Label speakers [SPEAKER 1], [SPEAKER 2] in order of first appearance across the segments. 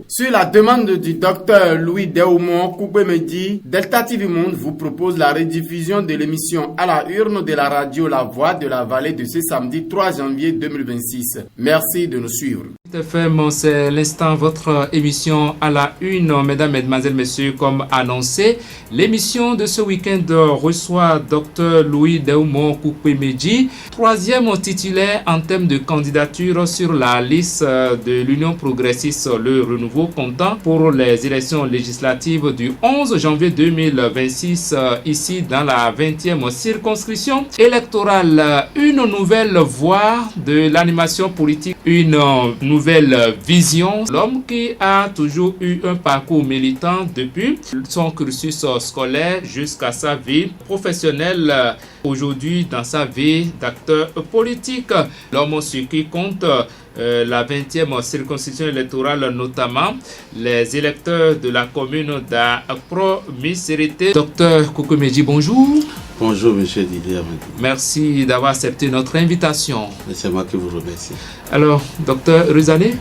[SPEAKER 1] Sur la demande du docteur Louis Deumont Koupemedji, Delta TV Monde vous propose la rediffusion de l'émission à la urne de la radio La Voix de la Vallée de ce samedi 3 janvier 2026. Merci de nous suivre.
[SPEAKER 2] FM, c'est l'instant votre émission à la une. Mesdames, Mesdemoiselles, Messieurs, comme annoncé, l'émission de ce week-end reçoit Dr Louis Deumont Koupemedji, troisième titulaire en termes de candidature sur la liste de l'Union progressiste Le Renouveau comptant pour les élections législatives du 11 janvier 2026 ici dans la 20e circonscription électorale. Une nouvelle voie de l'animation politique, une nouvelle vision. L'homme qui a toujours eu un parcours militant depuis son cursus scolaire jusqu'à sa vie professionnelle, aujourd'hui dans sa vie d'acteur politique. L'homme sur qui compte la 20e circonscription électorale, notamment les électeurs de la commune d'Akpro-Misérité. Docteur Koupemedji, bonjour.
[SPEAKER 3] Bonjour, monsieur Didier.
[SPEAKER 2] Merci d'avoir accepté notre invitation.
[SPEAKER 3] C'est moi qui vous remercie.
[SPEAKER 2] Alors, docteur Ruzané.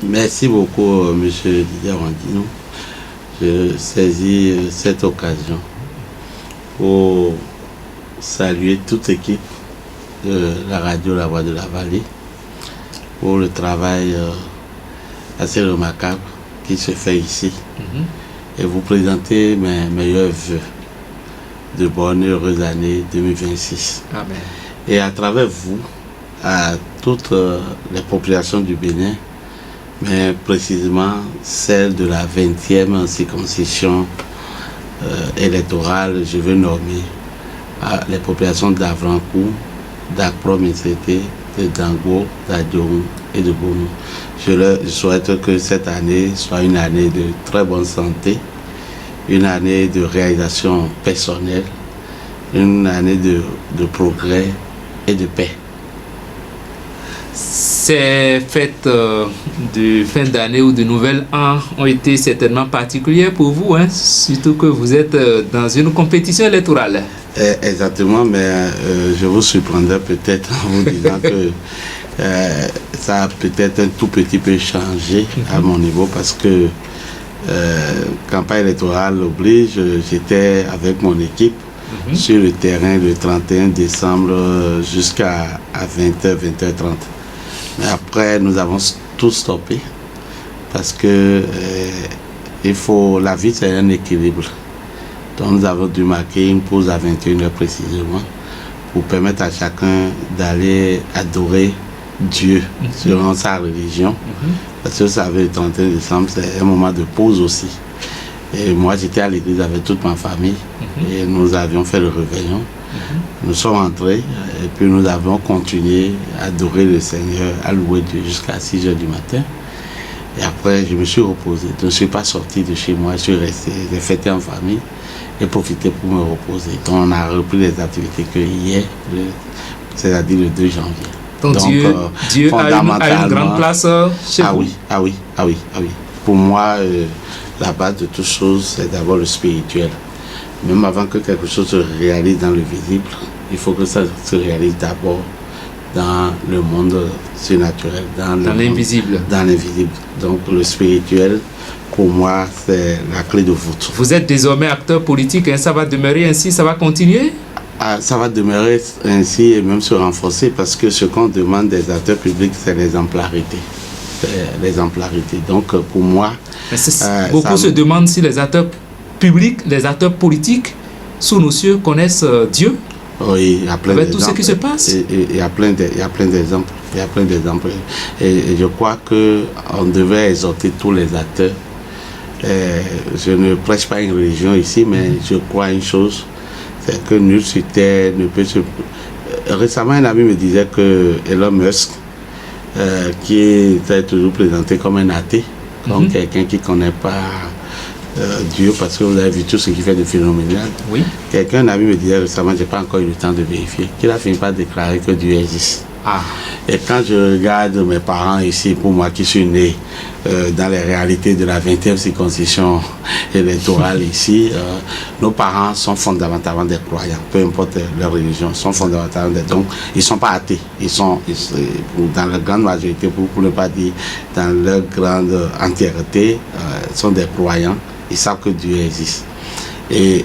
[SPEAKER 3] Merci beaucoup, monsieur Didier Randino. Je saisis cette occasion pour saluer toute l'équipe de la radio La Voix de la Vallée pour le travail assez remarquable qui se fait ici et vous présenter mes meilleurs vœux de bonne et heureuse année 2026.
[SPEAKER 2] Amen.
[SPEAKER 3] Et à travers vous, à toutes les populations du Bénin, mais précisément celle de la 20e circonscription électorale, je veux nommer les populations d'Avrancourt, d'Akpro-Misérité, de Dango, d'Adiom et de Bono. Je souhaite que cette année soit une année de très bonne santé, une année de réalisation personnelle, une année de progrès et de paix.
[SPEAKER 2] Ces fêtes de fin d'année ou de nouvel an ont été certainement particulières pour vous, hein? Surtout que vous êtes dans une compétition électorale.
[SPEAKER 3] Exactement, mais je vous surprendrai peut-être en vous disant que ça a peut-être un tout petit peu changé à mon niveau parce que campagne électorale oblige, j'étais avec mon équipe sur le terrain le 31 décembre jusqu'à 20h, 20h30. Mais après, nous avons tout stoppé parce que la vie, c'est un équilibre. Donc, nous avons dû marquer une pause à 21h précisément pour permettre à chacun d'aller adorer Dieu selon sa religion. Parce que vous savez, le 31 décembre, c'est un moment de pause aussi. Et moi, j'étais à l'église avec toute ma famille et nous avions fait le réveillon. Nous sommes entrés et puis nous avons continué à adorer le Seigneur, à louer Dieu jusqu'à 6h du matin. Et après, je me suis reposé. Je ne suis pas sorti de chez moi, je suis resté, j'ai fêté en famille et profité pour me reposer. Donc, on a repris les activités que hier, c'est-à-dire le 2 janvier.
[SPEAKER 2] Donc Dieu a une grande place chez vous.
[SPEAKER 3] Oui. Pour moi, la base de toute chose, c'est d'abord le spirituel. Même avant que quelque chose se réalise dans le visible, il faut que ça se réalise d'abord dans le monde surnaturel, dans l'invisible. Dans l'invisible. Donc le spirituel, pour moi, c'est la clé de voûte.
[SPEAKER 2] Vous êtes désormais acteur politique, hein, ça va demeurer ainsi, ça va continuer?
[SPEAKER 3] Ça va demeurer ainsi et même se renforcer parce que ce qu'on demande des acteurs publics, c'est l'exemplarité. L'exemplarité. Donc pour moi...
[SPEAKER 2] beaucoup se demandent si les acteurs publics, les acteurs politiques, sous nos cieux, connaissent Dieu.
[SPEAKER 3] Oui, il y a plein d'exemples.
[SPEAKER 2] Avec tout ce qui se passe.
[SPEAKER 3] Il y a plein d'exemples. Il y a plein d'exemples. Et je crois qu'on devait exhorter tous les acteurs. Je ne prêche pas une religion ici, mais je crois à une chose, c'est que nul sur terre ne peut se... Récemment, un ami me disait que Elon Musk, qui était toujours présenté comme un athée, comme quelqu'un qui ne connaît pas Dieu, parce que vous avez vu tout ce qu'il fait de phénoménal.
[SPEAKER 2] Oui.
[SPEAKER 3] Un ami me disait récemment, je n'ai pas encore eu le temps de vérifier, qu'il a fini par déclarer que Dieu existe.
[SPEAKER 2] Ah.
[SPEAKER 3] Et quand je regarde mes parents ici, pour moi qui suis né dans les réalités de la 20e circonscription électorale ici, nos parents sont fondamentalement des croyants, peu importe leur religion, sont fondamentalement des... Donc, ils ne sont pas athées. Ils sont dans la grande majorité, pour ne pas dire dans leur grande entièreté, sont des croyants. Ils savent que Dieu existe. Et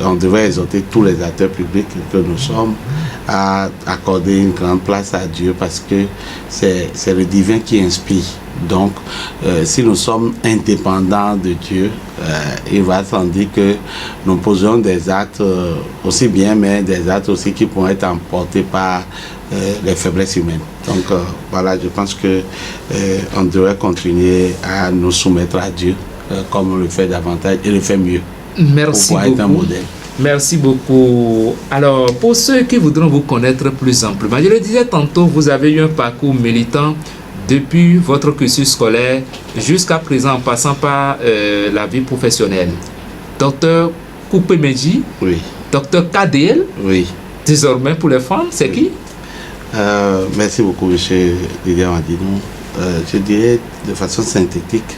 [SPEAKER 3] on devrait exhorter tous les acteurs publics que nous sommes à accorder une grande place à Dieu, parce que c'est le divin qui inspire. Donc, si nous sommes indépendants de Dieu, il va sans dire que nous posons des actes aussi bien, mais des actes aussi qui pourront être emportés par les faiblesses humaines. Donc, voilà, je pense que on devrait continuer à nous soumettre à Dieu comme on le fait davantage et le fait mieux.
[SPEAKER 2] Merci
[SPEAKER 3] pour être un
[SPEAKER 2] beaucoup.
[SPEAKER 3] modèle.
[SPEAKER 2] Merci beaucoup. Alors, pour ceux qui voudront vous connaître plus amplement, je le disais tantôt, vous avez eu un parcours militant depuis votre cursus scolaire jusqu'à présent, en passant par la vie professionnelle. Docteur Koupé-Medji,
[SPEAKER 3] Oui.
[SPEAKER 2] docteur KDL,
[SPEAKER 3] Oui.
[SPEAKER 2] désormais pour les femmes, c'est qui?
[SPEAKER 3] Merci beaucoup, M. Didier Madinou. Je dirais de façon synthétique,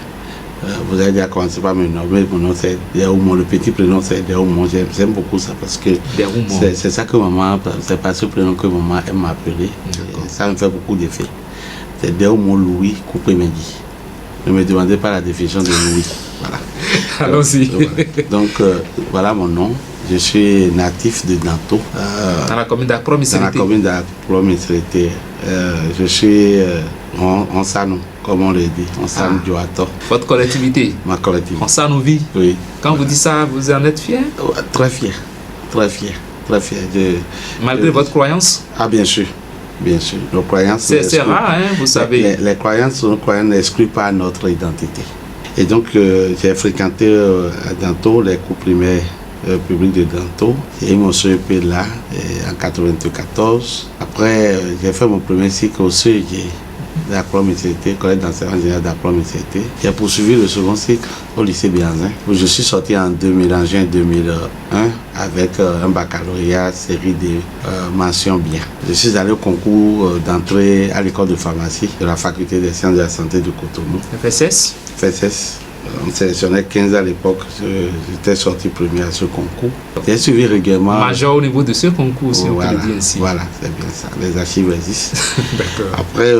[SPEAKER 3] vous avez déjà commencé par me nommer, mon nom c'est Deoumon, le petit prénom c'est Deoumon. J'aime beaucoup ça parce que c'est ça que maman, c'est pas ce prénom que maman aime m'appeler. Ça me fait beaucoup d'effet. C'est Deoumon Louis Koupé-Medji. Ne me demandez pas la définition de Louis. Voilà.
[SPEAKER 2] Allons-y.
[SPEAKER 3] Donc, voilà mon nom. Je suis natif de Danto.
[SPEAKER 2] Dans la commune d'Akrom-Isrété.
[SPEAKER 3] Dans la commune d'Akrom-Isrété. Je suis en Sanou, comme on le dit, en Sanou Dioato.
[SPEAKER 2] Votre collectivité?
[SPEAKER 3] Ma collectivité.
[SPEAKER 2] En Sanou vie?
[SPEAKER 3] Oui.
[SPEAKER 2] Quand vous dites ça, vous en êtes fier?
[SPEAKER 3] Très fier. Très fier. Très fier.
[SPEAKER 2] Malgré votre croyance?
[SPEAKER 3] Ah, bien sûr. Bien sûr. Nos croyances.
[SPEAKER 2] C'est rare, hein, vous savez.
[SPEAKER 3] Les croyances n'excluent pas notre identité. Et donc, j'ai fréquenté à Danto les cours primaires publics de Danto. J'ai eu mon CEP là, en 1994. Après, j'ai fait mon premier cycle au CEG d'Akrom-Isrété, collège d'enseignement général d'Akrom-Isrété. J'ai poursuivi le second cycle au lycée Bianzin, où je suis sorti en juin 2001 avec un baccalauréat série de mentions bien. Je suis allé au concours d'entrée à l'école de pharmacie de la faculté des sciences de la santé de Cotonou.
[SPEAKER 2] FSS?
[SPEAKER 3] FSS. On sélectionnait 15 à l'époque. J'étais sorti premier à ce concours. J'ai suivi régulièrement.
[SPEAKER 2] Major au niveau de ce concours, si on peut le dire ainsi.
[SPEAKER 3] Voilà, c'est bien ça. Les archives existent.
[SPEAKER 2] D'accord.
[SPEAKER 3] Après,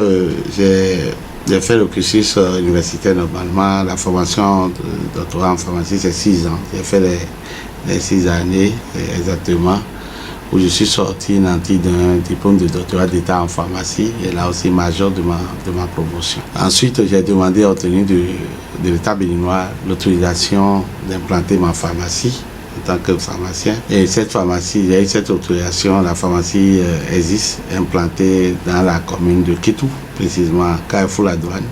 [SPEAKER 3] j'ai fait le cursus universitaire normalement. La formation de doctorat en pharmacie, c'est 6 ans. J'ai fait les 6 années exactement, où je suis sorti nanti d'un diplôme de doctorat d'État en pharmacie, et là aussi major de ma promotion. Ensuite, j'ai demandé à obtenir de l'État béninois l'autorisation d'implanter ma pharmacie en tant que pharmacien. Et cette pharmacie, j'ai eu cette autorisation. La pharmacie existe, implantée dans la commune de Kétou, précisément Carrefour-la-Douane,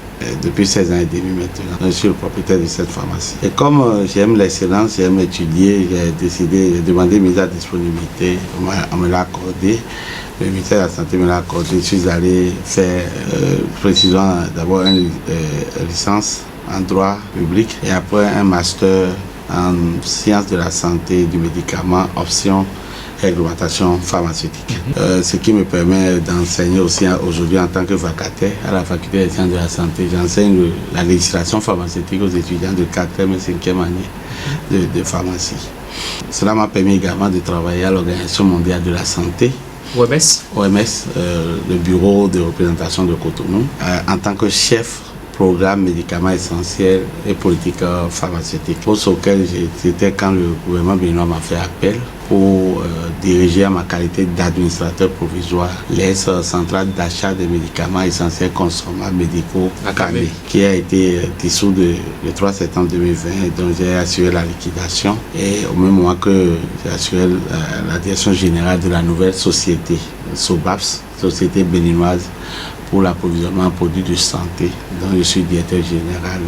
[SPEAKER 3] depuis 16 ans et demi maintenant. Je suis le propriétaire de cette pharmacie. Et comme j'aime l'excellence, j'aime étudier, j'ai demandé mise à disponibilité, on me l'a accordé. Le ministère de la Santé me l'a accordé. Je suis allé faire, précisément, d'abord une licence en droit public et après un master en sciences de la santé et du médicament, option réglementation pharmaceutique. Ce qui me permet d'enseigner aussi aujourd'hui en tant que vacataire à la faculté des sciences de la santé. J'enseigne la législation pharmaceutique aux étudiants de 4e et 5e année de pharmacie. Cela m'a permis également de travailler à l'Organisation mondiale de la santé, OMS, le bureau de représentation de Cotonou, en tant que chef programme médicaments essentiels et politique pharmaceutique, poste auquel j'étais quand le gouvernement béninois m'a fait appel pour diriger à ma qualité d'administrateur provisoire les centrales d'achat des médicaments essentiels consommables médicaux Camé, qui a été dissous le 3 septembre 2020, dont j'ai assuré la liquidation, et au même moment que j'ai assuré la direction générale de la nouvelle société, SOBAPS, Société béninoise pour l'approvisionnement en produits de santé, dont je suis directeur général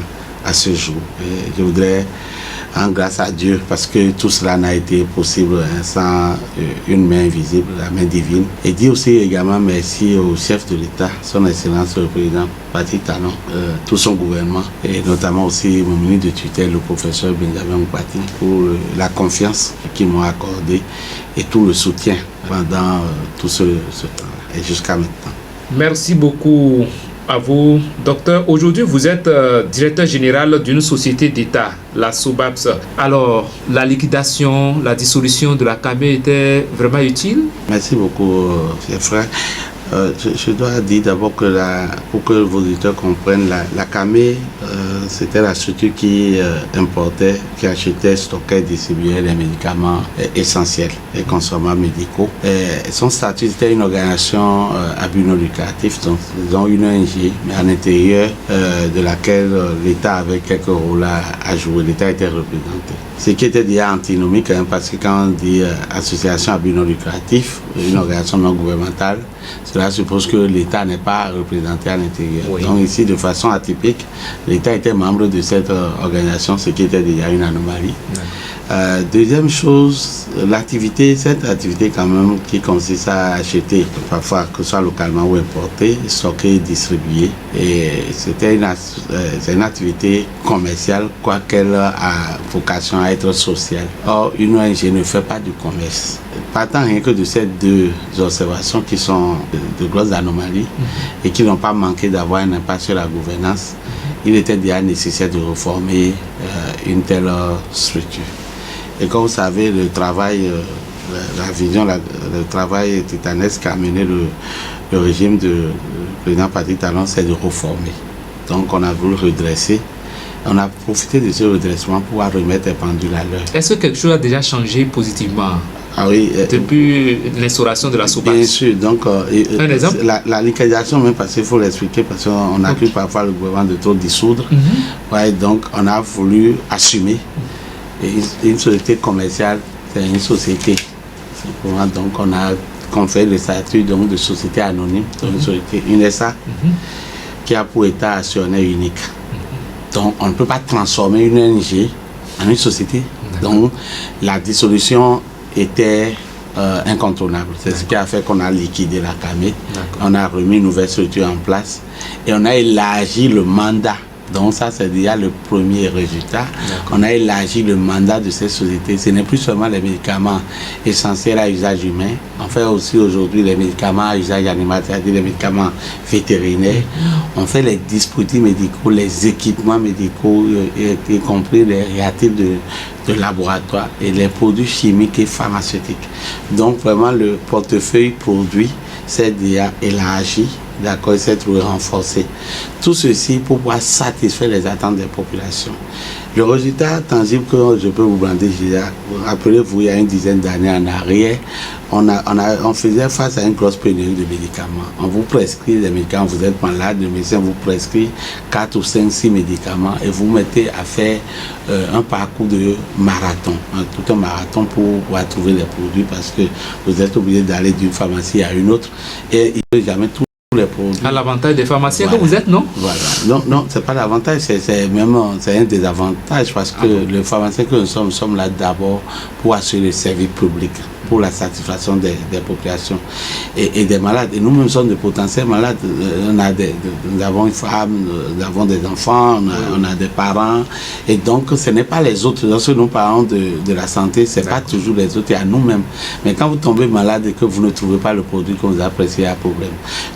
[SPEAKER 3] à ce jour. Et je voudrais rendre grâce à Dieu parce que tout cela n'a été possible sans une main invisible, la main divine. Et dire aussi également merci au chef de l'État, son Excellence le Président Patrick Talon, tout son gouvernement, et notamment aussi mon ministre de tutelle, le professeur Benjamin Moupati, pour la confiance qu'ils m'ont accordée et tout le soutien pendant tout ce temps et jusqu'à maintenant.
[SPEAKER 2] Merci beaucoup à vous, docteur. Aujourd'hui, vous êtes directeur général d'une société d'État, la SOBAPS. Alors, la liquidation, la dissolution de la CAME était vraiment utile?
[SPEAKER 3] Merci beaucoup, cher frère. Je dois dire d'abord que pour que vos auditeurs comprennent, la CAME, c'était la structure qui importait, qui achetait, stockait, distribuait les médicaments essentiels et consommables médicaux. Et son statut était une organisation à but non lucratif, donc ils ont une ONG, mais à l'intérieur de laquelle l'État avait quelques rôles à jouer. L'État était représenté. Ce qui était déjà antinomique, hein, parce que quand on dit association à but non lucratif, une organisation non gouvernementale, cela suppose que l'État n'est pas représenté à l'intérieur. Oui. Donc ici, de façon atypique, l'État était membre de cette organisation, ce qui était déjà une anomalie. Deuxième chose, cette activité quand même qui consiste à acheter, parfois que ce soit localement ou importé, stocker, distribuer. Et c'est une activité commerciale, quoiqu'elle a vocation à être sociale. Or, une ONG ne fait pas du commerce. Partant rien que de ces deux observations qui sont de grosses anomalies et qui n'ont pas manqué d'avoir un impact sur la gouvernance, il était déjà nécessaire de reformer une telle structure. Et comme vous savez, le travail, le travail titanesque qu'a mené le régime du président Patrick Talon, c'est de reformer. Donc on a voulu redresser. On a profité de ce redressement pour remettre les pendules à l'heure.
[SPEAKER 2] Est-ce que quelque chose a déjà changé positivement?
[SPEAKER 3] Ah oui,
[SPEAKER 2] depuis l'instauration de la SOBAPS?
[SPEAKER 3] Bien sûr, donc
[SPEAKER 2] un exemple?
[SPEAKER 3] La liquidation, même parce qu'il faut l'expliquer, parce qu'on accuse parfois le gouvernement de trop dissoudre. Ouais, donc on a voulu assumer. Et une société commerciale, c'est une société. Donc on a conféré le statut de société anonyme, donc une société, une SA, qui a pour état actionnaire unique. Donc on ne peut pas transformer une ONG en une société. Donc la dissolution était incontournable. C'est ce qui a fait qu'on a liquidé la CAME. On a remis une nouvelle structure en place et on a élargi le mandat. Donc ça, c'est déjà le premier résultat. On a élargi le mandat de ces sociétés. Ce n'est plus seulement les médicaments essentiels à usage humain. On fait aussi aujourd'hui les médicaments à usage animal, c'est-à-dire les médicaments vétérinaires. On fait les dispositifs médicaux, les équipements médicaux, y compris les réactifs de laboratoire et les produits chimiques et pharmaceutiques. Donc vraiment, le portefeuille produit s'est déjà élargi. D'accord, il s'est trouvé renforcé. Tout ceci pour pouvoir satisfaire les attentes des populations. Le résultat tangible que je peux vous brander, rappelez-vous, il y a une dizaine d'années en arrière, on faisait face à une grosse pénurie de médicaments. On vous prescrit des médicaments, vous êtes malade, le médecin vous prescrit 4 ou 5, 6 médicaments et vous mettez à faire un parcours de marathon, tout un marathon pour pouvoir trouver les produits parce que vous êtes obligé d'aller d'une pharmacie à une autre et il ne peut jamais tout.
[SPEAKER 2] À l'avantage des pharmaciens,
[SPEAKER 3] voilà.
[SPEAKER 2] Que vous êtes, non?
[SPEAKER 3] Voilà. Non, c'est pas l'avantage, c'est un désavantage parce que le pharmacien que nous sommes là d'abord pour assurer le service public, pour la satisfaction des populations et des malades. Et nous-mêmes sommes de potentiels malades. Nous avons une femme, nous avons des enfants, on a des parents. Et donc, ce n'est pas les autres. Lorsque nous parlons de la santé, ce n'est pas toujours les autres, et à nous-mêmes. Mais quand vous tombez malade et que vous ne trouvez pas le produit que vous appréciez, il y a un problème.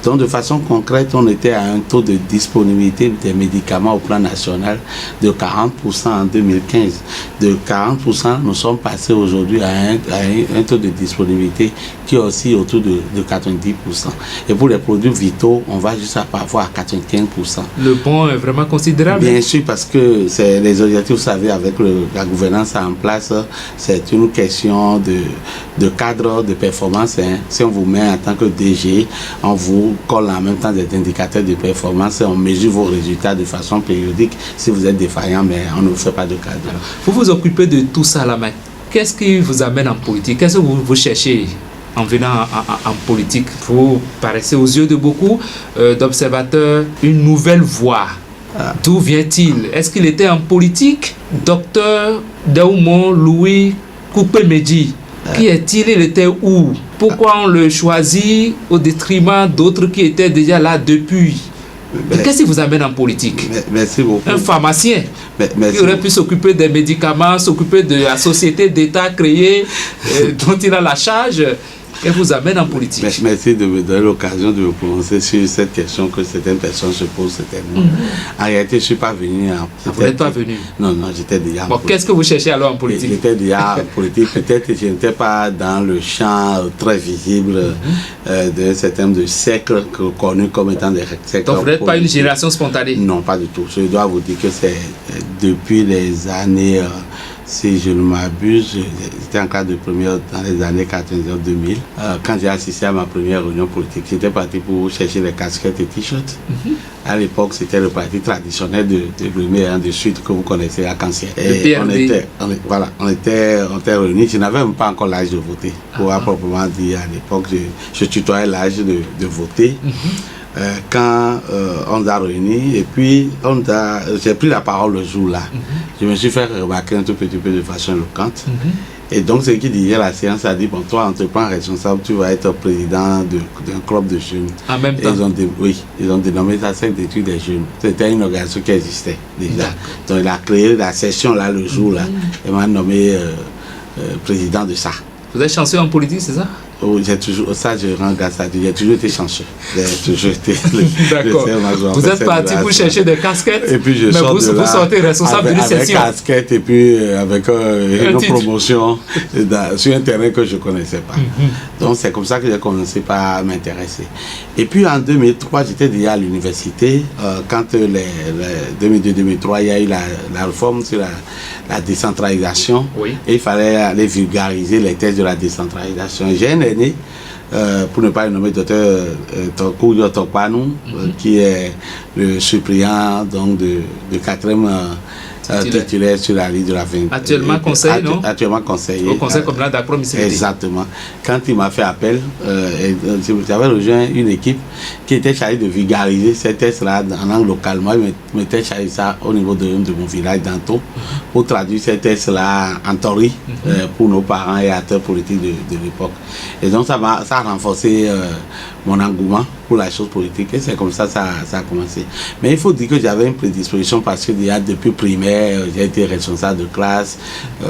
[SPEAKER 3] Donc, de façon concrète, on était à un taux de disponibilité des médicaments au plan national de 40% en 2015. De 40%, nous sommes passés aujourd'hui à un taux de disponibilité qui est aussi autour de 90%. Et pour les produits vitaux, on va jusqu'à parfois à 95%.
[SPEAKER 2] Le bond est vraiment considérable.
[SPEAKER 3] Bien sûr, parce que c'est les objectifs, vous savez, avec la gouvernance en place, c'est une question de cadre de performance. Hein. Si on vous met en tant que DG, on vous colle en même temps des indicateurs de performance et on mesure vos résultats de façon périodique. Si vous êtes défaillant, mais on ne vous fait pas de cadre.
[SPEAKER 2] Alors, vous vous occupez de tout ça là, mais qu'est-ce qui vous amène en politique? Qu'est-ce que vous cherchez en venant en politique? Vous paraissez aux yeux de beaucoup d'observateurs une nouvelle voie. D'où vient-il? Est-ce qu'il était en politique? Docteur Daoumon Louis Kukwemedji. Qui est-il? Il était où? Pourquoi on le choisit au détriment d'autres qui étaient déjà là depuis? Qu'est-ce qui vous amène en politique?
[SPEAKER 3] Merci beaucoup.
[SPEAKER 2] Un pharmacien qui aurait pu s'occuper des médicaments, s'occuper de la société d'État créée dont il a la charge. Qu'est-ce qui vous amène en politique?
[SPEAKER 3] Merci de me donner l'occasion de me prononcer sur cette question que certaines personnes se posent certainement. En réalité, je ne suis pas venu en politique.
[SPEAKER 2] Vous n'êtes pas venu?
[SPEAKER 3] Non, j'étais déjà en politique.
[SPEAKER 2] Qu'est-ce que vous cherchez alors en politique?
[SPEAKER 3] J'étais déjà en politique. Peut-être que je n'étais pas dans le champ très visible de certains de siècles connus comme étant des siècles.
[SPEAKER 2] Donc vous n'êtes pas une génération spontanée?
[SPEAKER 3] Non, pas du tout. Je dois vous dire que c'est depuis les années... si je ne m'abuse, j'étais en classe de première dans les années 90-2000. Quand j'ai assisté à ma première réunion politique, j'étais parti pour chercher les casquettes et t-shirts. À l'époque, c'était le parti traditionnel de Brunet, de Sud, que vous connaissez à Cancier. Et on était réunis. Je n'avais même pas encore l'âge de voter. Pour proprement dire, à l'époque, je tutoyais l'âge de voter. Quand on nous a réunis et puis j'ai pris la parole le jour-là. Je me suis fait remarquer un tout petit peu de façon éloquente. Et donc, ce qui disait la séance a dit, bon, toi, on te prend responsable, tu vas être président d'un club de jeunes.
[SPEAKER 2] En même temps?
[SPEAKER 3] Ils ont dénommé ça Cercle d'études des jeunes. C'était une organisation qui existait déjà. Donc, il a créé la session là, le jour-là, et m'a nommé président de ça.
[SPEAKER 2] Vous êtes chanceux en politique, c'est ça?
[SPEAKER 3] J'ai toujours, ça je rends grâce à Dieu, j'ai toujours été chanceux.
[SPEAKER 2] D'accord. Vous êtes parti pour chercher des casquettes,
[SPEAKER 3] et puis
[SPEAKER 2] mais vous sortez responsable d'une session.
[SPEAKER 3] Avec casquette et puis avec une promotion sur un terrain que je ne connaissais pas. Donc c'est comme ça que j'ai commencé par m'intéresser. Et puis en 2003, j'étais déjà à l'université. Quand 2002-2003, il y a eu la réforme sur la décentralisation. Et il fallait aller vulgariser les thèses de la décentralisation. J'ai un aîné, pour ne pas le nommer, docteur Tokou Tokpanou, qui est le suppléant donc, de 4e titulaire sur la liste de la 20.
[SPEAKER 2] Actuellement conseiller, non?
[SPEAKER 3] Actuellement conseiller.
[SPEAKER 2] Au conseil communal d'approbation.
[SPEAKER 3] Exactement. Quand il m'a fait appel, j'avais rejoint une équipe qui était chargée de vulgariser ces tests-là en langue locale. Moi, je m'étais chargé ça au niveau de mon village d'Anto pour traduire ces tests-là en tori pour nos parents et acteurs politiques de l'époque. Et donc, ça a renforcé mon engouement pour la chose politique et c'est comme ça ça a commencé. Mais il faut dire que j'avais une prédisposition parce que déjà depuis primaire, j'ai été responsable de classe.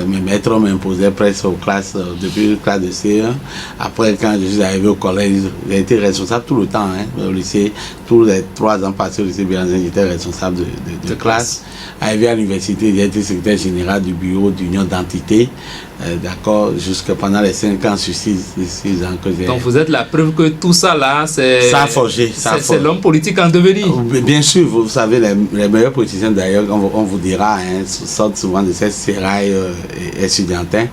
[SPEAKER 3] Mes maîtres m'imposaient presque aux classes depuis la classe de C1. Après, quand je suis arrivé au collège, j'ai été responsable tout le temps. Au lycée, tous les 3 ans passés au lycée Béhanzin, j'étais responsable de classe. Arrivé à l'université, j'ai été secrétaire général du bureau d'union d'entité. D'accord, jusque pendant les 5 ans sur 6 ans que j'ai...
[SPEAKER 2] Donc vous êtes la preuve que tout ça là, c'est...
[SPEAKER 3] Ça a forgé.
[SPEAKER 2] C'est l'homme politique en devenir.
[SPEAKER 3] Bien sûr, vous savez, les meilleurs politiciens d'ailleurs, on vous dira, sortent souvent de cette sérail étudiantin.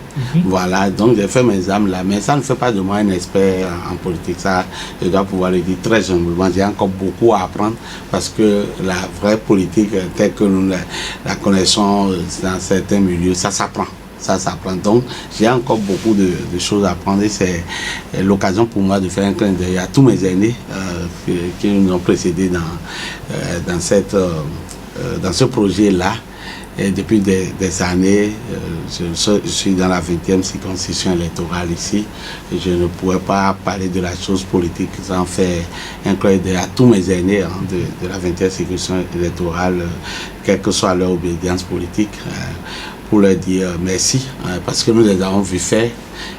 [SPEAKER 3] Voilà, donc j'ai fait mes âmes là, mais ça ne fait pas de moi un expert en politique. Ça, je dois pouvoir le dire très humblement. J'ai encore beaucoup à apprendre parce que la vraie politique, telle que nous la connaissons dans certains milieux, ça s'apprend. Ça s'apprend. Donc, j'ai encore beaucoup de choses à apprendre et c'est l'occasion pour moi de faire un clin d'œil à tous mes aînés qui nous ont précédés dans ce projet-là. Et depuis des années, je suis dans la 20e circonscription électorale ici. Et je ne pourrais pas parler de la chose politique sans faire un clin d'œil à tous mes aînés de la 20e circonscription électorale, quelle que soit leur obédience politique. Pour leur dire merci, parce que nous les avons vu faire.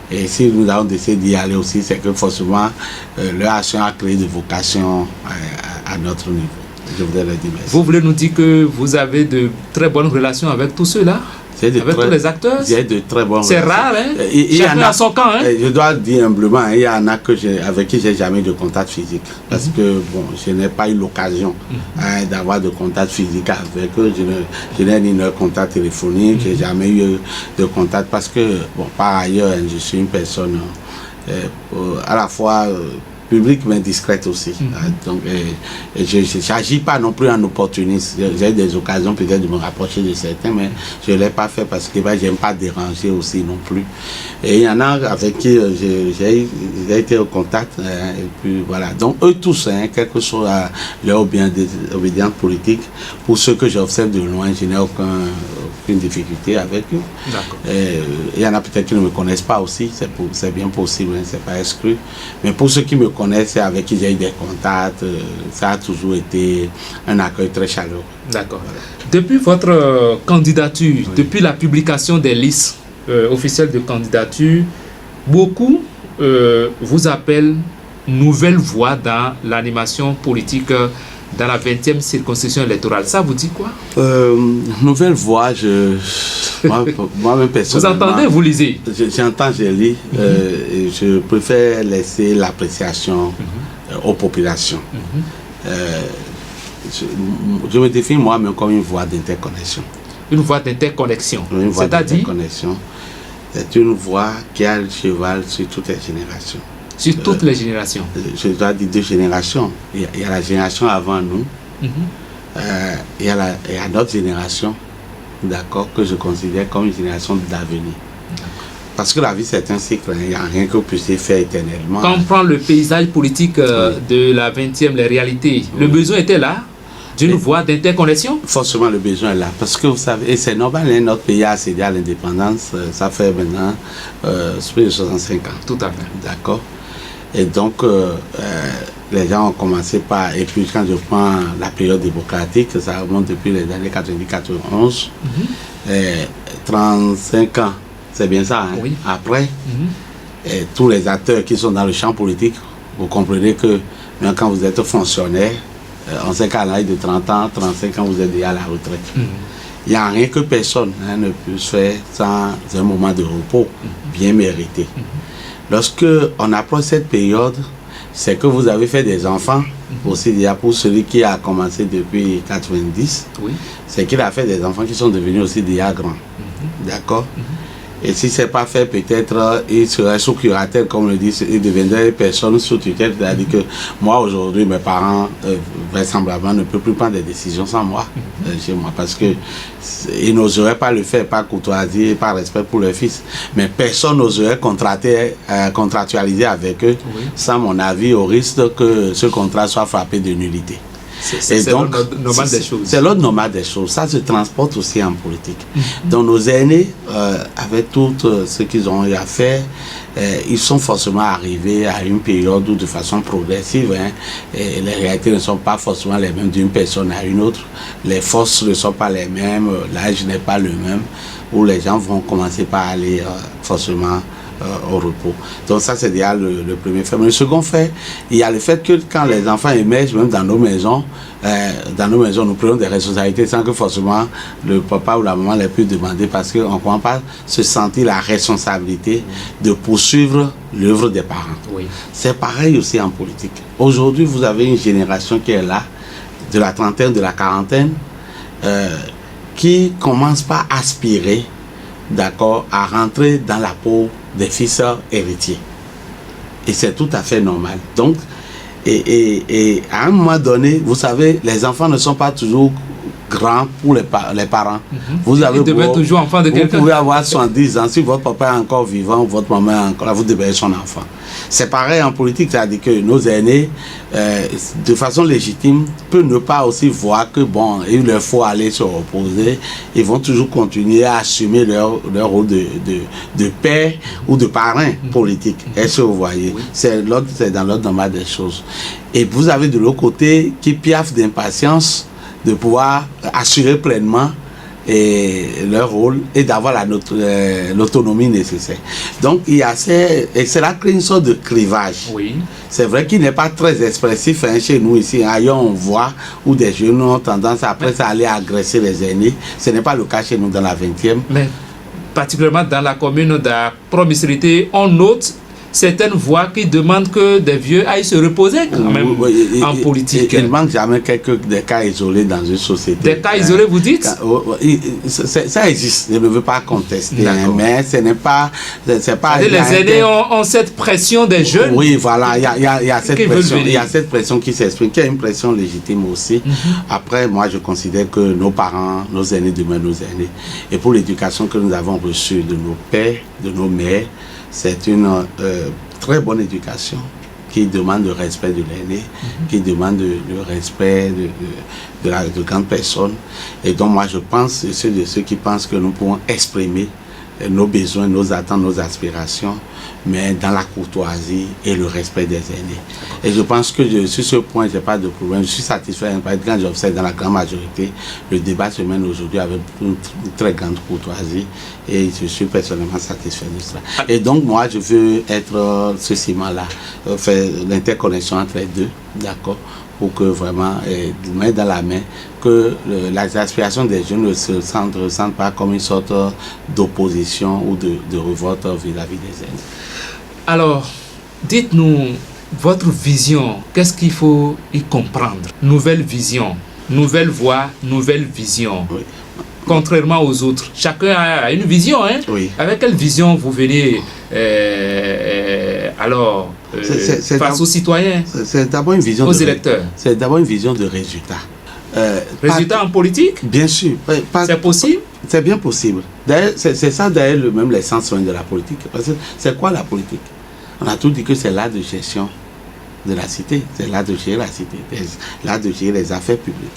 [SPEAKER 3] Et si nous avons décidé d'y aller aussi, c'est que forcément, leur action a créé des vocations à notre niveau. Je voudrais leur dire merci.
[SPEAKER 2] Vous voulez nous dire que vous avez de très bonnes relations avec tous ceux-là? Avec tous les acteurs?
[SPEAKER 3] J'ai de très bonnes
[SPEAKER 2] relations. C'est rare, hein? Chacun a son camp, hein?
[SPEAKER 3] Je dois dire humblement, il y en a avec qui j'ai jamais eu de contact physique. Parce que, bon, je n'ai pas eu l'occasion d'avoir de contact physique avec eux. Je n'ai ni de contact téléphonique, j'ai jamais eu de contact parce que, bon, par ailleurs, je suis une personne à la fois publique mais discrète aussi. Donc, je n'agis pas non plus en opportuniste. J'ai des occasions peut-être de me rapprocher de certains, mais je ne l'ai pas fait parce que je n'aime pas déranger aussi non plus. Et il y en a avec qui j'ai été en contact. Et puis voilà. Donc eux tous, quelle que soit leur obédience politique, pour ceux que j'observe de loin, je n'ai aucune difficulté avec eux. Il y en a peut-être qui ne me connaissent pas aussi, c'est bien possible, c'est pas exclu. Mais pour ceux qui me connaissent et avec qui j'ai eu des contacts, ça a toujours été un accueil très chaleureux.
[SPEAKER 2] D'accord. Depuis votre candidature, depuis la publication des listes officielles de candidature, beaucoup vous appelle nouvelle voie dans l'animation politique dans la 20e circonscription électorale. Ça vous dit quoi?
[SPEAKER 3] Nouvelle voie, moi-même personnellement...
[SPEAKER 2] Vous entendez, vous lisez?
[SPEAKER 3] J'entends, je lis. Et je préfère laisser l'appréciation aux populations. Je me définis moi-même comme une voie d'interconnexion.
[SPEAKER 2] Une voie d'interconnexion.
[SPEAKER 3] Une voie
[SPEAKER 2] C'est-à-dire?
[SPEAKER 3] d'interconnexion. C'est une voie qui a le cheval sur toutes les générations.
[SPEAKER 2] Sur toutes les générations.
[SPEAKER 3] Je dois dire 2 générations. Il y a la génération avant nous. Il y a notre génération, d'accord, que je considère comme une génération d'avenir. Parce que la vie, c'est un cycle. Il n'y a rien que vous puissiez faire éternellement.
[SPEAKER 2] Quand on prend le paysage politique de la 20e, les réalités, le besoin était là d'une voie d'interconnexion? Forcément,
[SPEAKER 3] le besoin est là. Parce que vous savez, et c'est normal, notre pays a accédé à l'indépendance. Ça fait maintenant plus de 65 ans.
[SPEAKER 2] Tout à fait.
[SPEAKER 3] D'accord. Et donc, les gens ont commencé par... Et puis, quand je prends la période démocratique, ça remonte depuis les années 90-91. 35 ans, c'est bien ça. Hein?
[SPEAKER 2] Oui.
[SPEAKER 3] Après, et tous les acteurs qui sont dans le champ politique, vous comprenez que même quand vous êtes fonctionnaire, on sait qu'à l'âge de 30 ans, 35 ans, vous êtes déjà à la retraite. Il n'y a rien que personne ne puisse faire sans un moment de repos bien mérité. Lorsque on approche cette période, c'est que vous avez fait des enfants, aussi déjà pour celui qui a commencé depuis 90, c'est qu'il a fait des enfants qui sont devenus aussi déjà grands. D'accord? Et si ce n'est pas fait, peut-être il serait sous curatelle, comme on le dit, il deviendrait personne sous tutelle. C'est-à-dire que moi, aujourd'hui, mes parents, vraisemblablement, ne peuvent plus prendre des décisions sans moi, chez moi, parce qu'ils n'oseraient pas le faire, par courtoisie, par respect pour leur fils. Mais personne n'oserait contractualiser avec eux sans mon avis, au risque que ce contrat soit frappé de nullité.
[SPEAKER 2] C'est l'ordre normal des choses.
[SPEAKER 3] C'est l'ordre normal des choses. Ça se transporte aussi en politique. Donc nos aînés, avec tout ce qu'ils ont eu à faire, ils sont forcément arrivés à une période où de façon progressive, et les réalités ne sont pas forcément les mêmes d'une personne à une autre. Les forces ne sont pas les mêmes, l'âge n'est pas le même, où les gens vont commencer par aller forcément au repos. Donc ça, c'est déjà le premier fait. Mais le second fait, il y a le fait que quand les enfants émergent, même dans nos maisons, nous prenons des responsabilités sans que forcément le papa ou la maman les puisse demander, parce qu'on ne comprend pas se sentir la responsabilité de poursuivre l'œuvre des parents. C'est pareil aussi en politique. Aujourd'hui, vous avez une génération qui est là, de la trentaine, de la quarantaine, qui commence par aspirer, d'accord, à rentrer dans la peau des fils héritiers. Et c'est tout à fait normal. Donc, et à un moment donné, vous savez, les enfants ne sont pas toujours grands pour les parents. Vous avez
[SPEAKER 2] toujours enfant de quelqu'un.
[SPEAKER 3] Vous pouvez avoir 70 ans, si votre papa est encore vivant, votre maman est encore là, vous devez être son enfant. C'est pareil en politique, c'est-à-dire que nos aînés, de façon légitime, peuvent ne pas aussi voir que bon, il leur faut aller se reposer. Ils vont toujours continuer à assumer leur rôle de père ou de parrain politique. Est-ce que vous voyez? C'est dans l'ordre normal des choses. Et vous avez de l'autre côté qui piaffent d'impatience de pouvoir assurer pleinement leur rôle et d'avoir l'autonomie nécessaire. Donc il y a et c'est là une sorte de clivage. C'est vrai qu'il n'est pas très expressif chez nous ici. Ailleurs on voit où des jeunes ont tendance après ça à aller agresser les aînés. Ce n'est pas le cas chez nous dans la 20e.
[SPEAKER 2] Mais particulièrement dans la commune de Promisérité, on note certaines voix qui demandent que des vieux aillent se reposer quand même en politique.
[SPEAKER 3] Il ne manque jamais des cas isolés dans une société.
[SPEAKER 2] Des cas isolés, vous dites?
[SPEAKER 3] Ça existe, je ne veux pas contester, mais ce n'est pas...
[SPEAKER 2] Les aînés ont cette pression des jeunes.
[SPEAKER 3] Oui, voilà, il y a cette pression. Il y a cette pression qui s'exprime, qui est une pression légitime aussi. Après, moi, je considère que nos parents, nos aînés demeurent nos aînés. Et pour l'éducation que nous avons reçue de nos pères, de nos mères, c'est une très bonne éducation qui demande le respect de l'aîné, qui demande le respect de grandes personnes. Et donc moi je pense, c'est de ceux qui pensent que nous pouvons exprimer nos besoins, nos attentes, nos aspirations, mais dans la courtoisie et le respect des aînés. Et je pense que sur ce point, je n'ai pas de problème. Je suis satisfait. Quand j'observe dans la grande majorité, le débat se mène aujourd'hui avec une très grande courtoisie et je suis personnellement satisfait de cela. Et donc, moi, je veux être ce ciment-là, faire l'interconnexion entre les deux, d'accord, pour que vraiment, main dans la main, que les aspirations des jeunes ne se ressentent pas comme une sorte d'opposition ou de révolte vis-à-vis des aînés.
[SPEAKER 2] Alors, dites-nous votre vision, qu'est-ce qu'il faut y comprendre? Nouvelle vision, nouvelle voie, nouvelle vision.
[SPEAKER 3] Oui.
[SPEAKER 2] Contrairement aux autres, chacun a une vision, hein?
[SPEAKER 3] Oui.
[SPEAKER 2] Avec quelle vision vous venez face aux citoyens,
[SPEAKER 3] c'est d'abord une vision
[SPEAKER 2] aux électeurs?
[SPEAKER 3] C'est d'abord une vision de résultat.
[SPEAKER 2] Résultat en politique?
[SPEAKER 3] Bien sûr.
[SPEAKER 2] C'est possible?
[SPEAKER 3] C'est bien possible. D'ailleurs, c'est ça d'ailleurs même l'essence même de la politique. Parce que c'est quoi la politique? On a tout dit que c'est l'art de gestion de la cité. C'est l'art de gérer la cité. L'art de gérer les affaires publiques.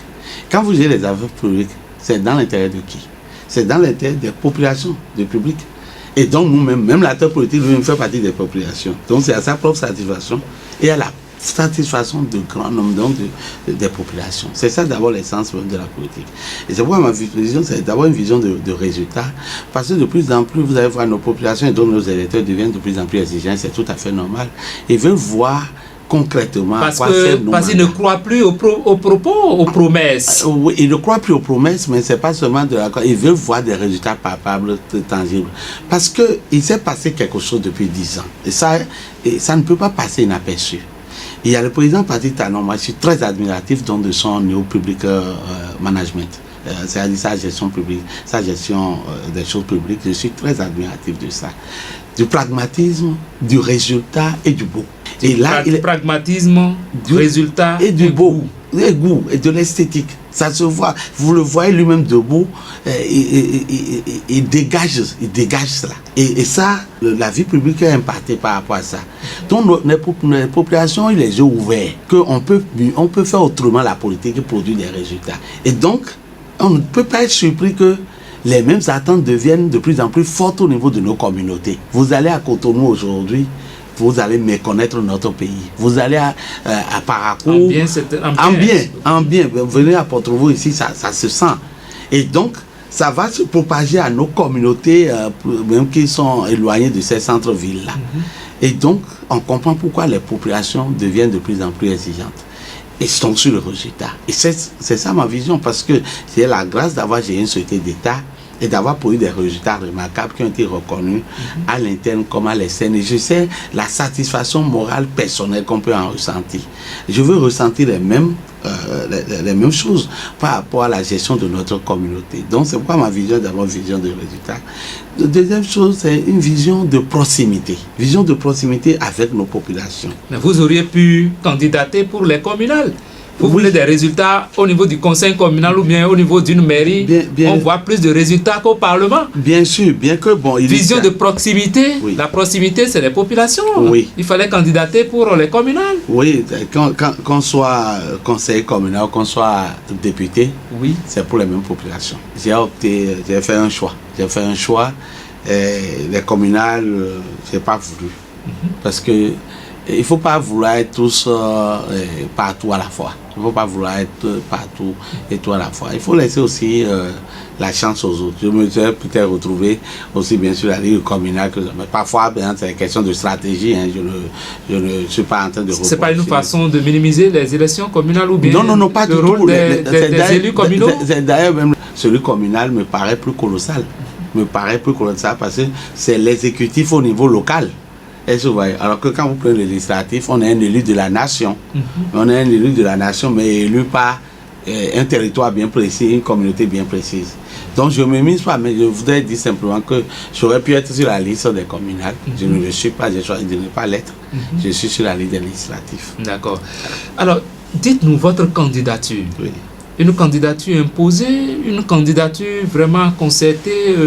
[SPEAKER 3] Quand vous gérez les affaires publiques, c'est dans l'intérêt de qui? C'est dans l'intérêt des populations, du public. Et donc nous-mêmes, même l'acteur politique lui-même fait partie des populations. Donc c'est à sa propre satisfaction et à la satisfaction de grand nombre des populations. C'est ça d'abord l'essence même de la politique. Et c'est pourquoi ma vision, c'est d'abord une vision de résultat. Parce que de plus en plus, vous allez voir nos populations et donc nos électeurs deviennent de plus en plus exigeants, c'est tout à fait normal. Ils veulent voir concrètement
[SPEAKER 2] parce qu'ils ne croient plus aux propos, aux promesses.
[SPEAKER 3] Oui, ils ne croient plus aux promesses, mais c'est pas seulement de la... Ils veulent voir des résultats palpables, tangibles. Parce qu'il s'est passé quelque chose depuis 10 ans. Et ça ne peut pas passer inaperçu. Il y a le président Patrick Talon, moi je suis très admiratif de son néo-public management. C'est-à-dire sa gestion publique, sa gestion des choses publiques, je suis très admiratif de ça. Du pragmatisme, du résultat et du beau. Et là,
[SPEAKER 2] pragmatisme, du résultat
[SPEAKER 3] et du beau, et goût, et de l'esthétique. Ça se voit, vous le voyez lui-même debout, il dégage cela. Et ça, la vie publique est impactée par rapport à ça. Donc les populations ont les yeux ouverts, qu'on peut faire autrement la politique et produire des résultats. Et donc, on ne peut pas être surpris que les mêmes attentes deviennent de plus en plus fortes au niveau de nos communautés. Vous allez à Cotonou aujourd'hui, vous allez méconnaître notre pays. Vous allez à Parakou, en bien. Venez à Porto-Novo ici, ça se sent. Et donc, ça va se propager à nos communautés, même qui sont éloignées de ces centres-villes-là. Et donc, on comprend pourquoi les populations deviennent de plus en plus exigeantes. Et sont sur le résultat. Et c'est ça ma vision, parce que c'est la grâce d'avoir géré une société d'État et d'avoir produit des résultats remarquables qui ont été reconnus à l'interne comme à l'externe. Et je sais la satisfaction morale personnelle qu'on peut en ressentir. Je veux ressentir les mêmes choses par rapport à la gestion de notre communauté. Donc c'est pourquoi ma vision est d'abord une vision de résultat. La deuxième chose, c'est une vision de proximité. Vision de proximité avec nos populations.
[SPEAKER 2] Mais vous auriez pu candidater pour les communales. Vous voulez des résultats au niveau du conseil communal ou bien au niveau d'une mairie, on voit plus de résultats qu'au Parlement.
[SPEAKER 3] Bien sûr, bien que bon...
[SPEAKER 2] Vision de proximité, la proximité c'est les populations.
[SPEAKER 3] Oui.
[SPEAKER 2] Il fallait candidater pour les communales.
[SPEAKER 3] Oui, qu'on soit conseiller communal, qu'on soit député, c'est pour les mêmes populations. J'ai fait un choix. Les communales, je n'ai pas voulu. Parce que il ne faut pas vouloir être tous partout à la fois. Il ne faut pas vouloir être partout et tout à la fois. Il faut laisser aussi la chance aux autres. Je me suis peut-être retrouvé aussi bien sûr à la ligue communale que mais parfois c'est une question de stratégie. Hein, je ne suis pas en train de...
[SPEAKER 2] C'est pas une façon de minimiser les élections communales ou bien
[SPEAKER 3] non, pas
[SPEAKER 2] le
[SPEAKER 3] du
[SPEAKER 2] rôle
[SPEAKER 3] tout.
[SPEAKER 2] des élus communaux?
[SPEAKER 3] D'ailleurs même celui communal me paraît plus colossal. Parce que c'est l'exécutif au niveau local. Alors que quand vous prenez le législatif, on est un élu de la nation. On est un élu de la nation, mais élu par un territoire bien précis, une communauté bien précise. Donc je ne me mise pas, mais je voudrais dire simplement que j'aurais pu être sur la liste des communales. Je ne le suis pas, j'ai choisi de ne pas l'être. Je suis sur la liste des législatifs. D'accord.
[SPEAKER 2] Alors, dites-nous votre candidature.
[SPEAKER 3] Oui.
[SPEAKER 2] Une candidature imposée, une candidature vraiment concertée.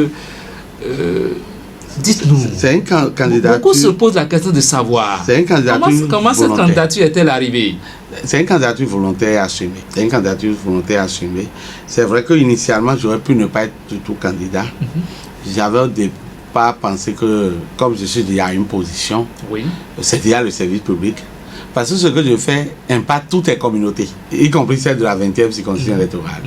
[SPEAKER 2] Dites-nous.
[SPEAKER 3] C'est une candidature.
[SPEAKER 2] Beaucoup se posent la question de savoir.
[SPEAKER 3] C'est une candidature.
[SPEAKER 2] Comment cette candidature est-elle arrivée?
[SPEAKER 3] C'est une candidature volontaire assumée. C'est vrai qu'initialement, j'aurais pu ne pas être du tout candidat. J'avais pas penser que, comme je suis déjà à une position,
[SPEAKER 2] Oui.
[SPEAKER 3] c'est déjà le service public. Parce que ce que je fais impacte toutes les communautés, y compris celle de la 20e circonscription électorale.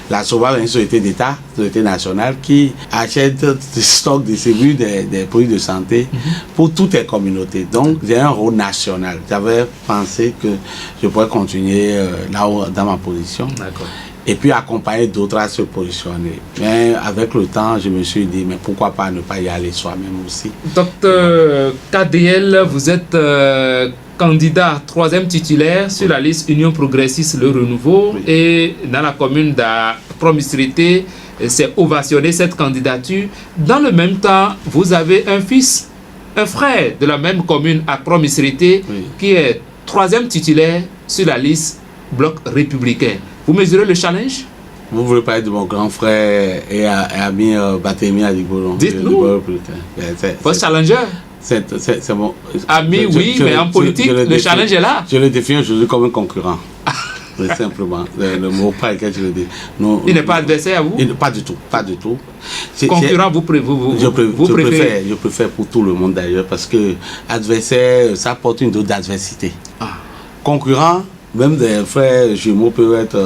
[SPEAKER 3] La SOVAV est une société d'État, société nationale, qui achète des stocks, distribue des produits de santé pour toutes les communautés. Donc, j'ai un rôle national. J'avais pensé que je pourrais continuer là-haut dans ma position.
[SPEAKER 2] D'accord.
[SPEAKER 3] Et puis accompagner d'autres à se positionner. Mais avec le temps, je me suis dit, mais pourquoi pas ne pas y aller soi-même aussi.
[SPEAKER 2] Docteur KDL, vous êtes candidat 3e titulaire sur la liste Union Progressiste Le Renouveau.
[SPEAKER 3] Oui.
[SPEAKER 2] Et dans la commune d'Promisrité, c'est ovationné cette candidature. Dans le même temps, vous avez un fils, un frère de la même commune à Promisrité,
[SPEAKER 3] Oui.
[SPEAKER 2] qui est 3e titulaire sur la liste Bloc républicain. Vous mesurez le challenge?
[SPEAKER 3] Vous voulez parler de mon grand frère et ami Batemi Adigbolon?
[SPEAKER 2] Dites-nous. Votre challenger?
[SPEAKER 3] C'est mon
[SPEAKER 2] Ami, oui, mais en politique, le challenge est là.
[SPEAKER 3] Je le définis aujourd'hui comme un concurrent. Simplement, le mot par lequel je le dis.
[SPEAKER 2] Il n'est pas adversaire à vous?
[SPEAKER 3] Pas du tout, pas du tout.
[SPEAKER 2] Concurrent, vous préférez?
[SPEAKER 3] Je préfère pour tout le monde d'ailleurs, parce que adversaire, ça apporte une dose d'adversité. Concurrent, même des frères jumeaux peuvent être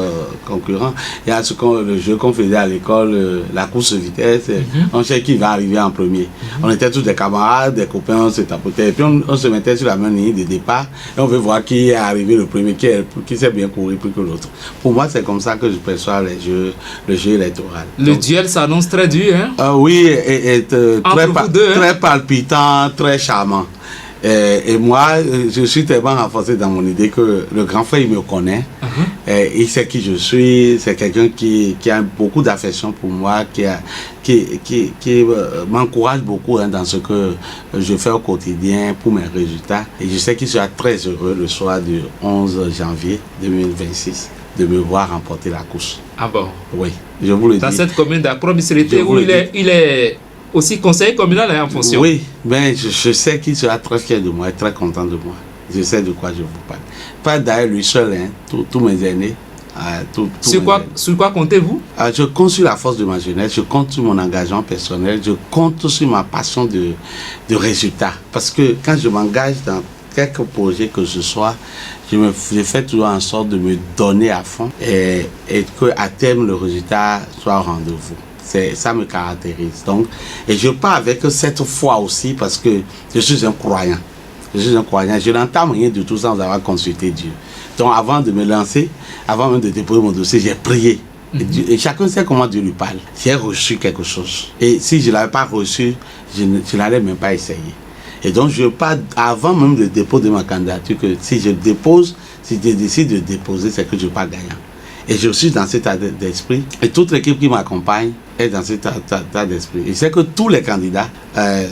[SPEAKER 3] concurrents. Il y a le jeu qu'on faisait à l'école, la course de vitesse. On sait qui va arriver en premier. On était tous des camarades, des copains, on se tapotait. Et puis on se mettait sur la même ligne de départ. Et on veut voir qui est arrivé le premier, qui sait bien courir plus que l'autre. Pour moi, c'est comme ça que je perçois le jeu électoral.
[SPEAKER 2] Le duel s'annonce très dur, hein?
[SPEAKER 3] Oui, et très palpitant, très charmant. Et moi, je suis tellement renforcé dans mon idée que le grand frère, il me connaît. Il sait qui je suis. C'est quelqu'un qui a beaucoup d'affection pour moi, qui m'encourage beaucoup dans ce que je fais au quotidien pour mes résultats. Et je sais qu'il sera très heureux le soir du 11 janvier 2026 de me voir remporter la course.
[SPEAKER 2] Ah bon?
[SPEAKER 3] Oui, je vous le dis.
[SPEAKER 2] Dans cette commune d'Promisrité où il est aussi conseiller communal en fonction.
[SPEAKER 3] Oui, mais je sais qu'il sera très fier de moi et très content de moi. Je sais de quoi je vous parle. Pas d'ailleurs lui seul, hein, tous mes aînés. Sur
[SPEAKER 2] quoi comptez-vous?
[SPEAKER 3] Je compte sur la force de ma jeunesse, je compte sur mon engagement personnel, je compte sur ma passion de résultat. Parce que quand je m'engage dans quelque projet que ce soit, je fais toujours en sorte de me donner à fond et qu'à terme le résultat soit au rendez-vous. Ça me caractérise. Donc, et je pars avec cette foi aussi parce que je suis un croyant. Je n'entame rien du tout sans avoir consulté Dieu. Donc, avant de me lancer, avant même de déposer mon dossier, j'ai prié. Et chacun sait comment Dieu lui parle. J'ai reçu quelque chose. Et si je ne l'avais pas reçu, je n'allais même pas essayer. Et donc, je pars avant même le dépôt de ma candidature que si je décide de déposer, c'est que je pars gagnant. Et je suis dans cet état d'esprit. Et toute l'équipe qui m'accompagne est dans cet état d'esprit. Et c'est que tous les candidats